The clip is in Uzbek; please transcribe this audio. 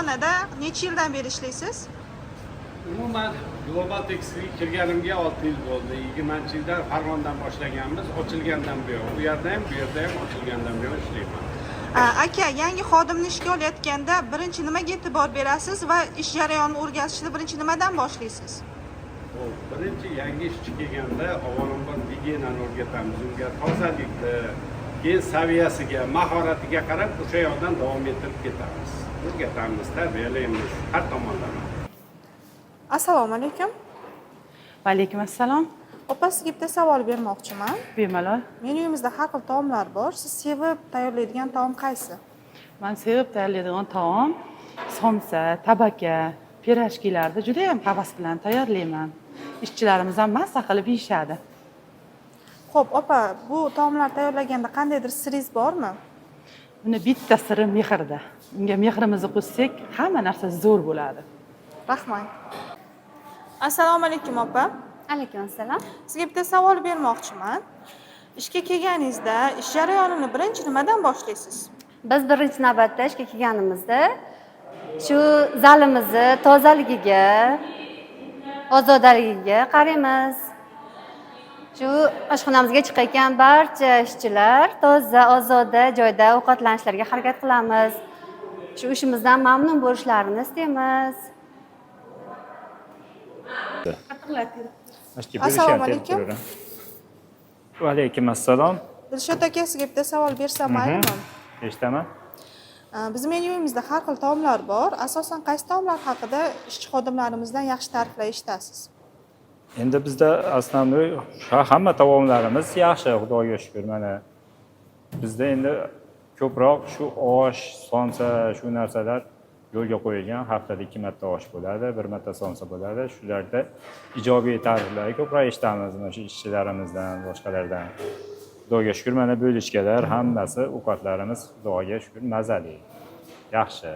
korxonada necha yildan beri ishlaysiz? Umuman Global Textilga kirganimga 6 yil bo'ldi. 20-yilda Farg'onadan boshlaganmiz. Ochilgandan buyon, bu yerda ham, bu yerda ham ochilgandan buyon ishlayman. Aka, yangi xodimni ishga olayotganda birinchi nimaga e'tibor berasiz va ish jarayonini o'rgatishda birinchi nimadan boshlaysiz? Birinchi yangi ishchi kelganda avvalambor gigiyenani o'rgatamiz, unga tozalikni, keyin saviyasiga, mahoratiga qarab o'sha yoqdan davom ettirib ketamiz. O'rgatamiz, tarbiyalaymiz har tomonlama. Assalomu alaykum. Va alaykum assalom. Opa, sizga bitta savol bermoqchiman. Bemalol. Menyumizda har xil taomlar bor. Siz sevib tayyorlaydigan taom qaysi? Men sevib tayyorlaydigan taom somsa, tabaka, pirojkilarni juda ham havas bilan tayyorlayman. Ishchilarimiz ham mazza qilib yeyishadi. Xo'p, opa, bu taomlar tayyorlaganda qandaydir siringiz bormi? Uni bitta siri mehrda. Unga mehrimizni qo'shsak, hamma narsa zo'r bo'ladi. Rahmat. Assalomu alaykum, opa. Alaykum assalom. Sizga bitta savol bermoqchiman. Ishga kelganingizda ish jarayonini birinchi nimadan boshlaysiz? Biz birinchi navbatda ishga kelganimizda shu zalimizni tozaligiga, ozodaligiga qaraymiz. Shu oshxonamizga chiqayotgan barcha ishchilar toza, ozoda joyda ovqatlanishlariga harakat qilamiz. Shu ishimizdan mamnun bo'lishlarini istaymiz. Assalomu alaykum. Va alaykum assalom. Dilshod aka, sizga bitta savol bersam maylimi? Eshitaman. Biz menyumizda har xil taomlar bor. Asosan qaysi taomlar haqida ishchi xodimlarimizdan yaxshi ta'riflay eshitasiz? Endi bizda asosiy hamma taomlarimiz yaxshi, Xudoga shukr. Mana bizda endi ko'proq shu osh, somsa, shu narsalar yo'lga qo'yilgan. Haftada 2 marta osh bo'ladi, 1 marta somsa bo'ladi. Shularda ijobiy ta'riflar ko'proq eshitamiz mana shu ishchilarimizdan, boshqalardan. Xudoga shukr, mana bo'lishkalar hammasi ovqatlarimiz Xudoga shukr mazali. Yaxshi.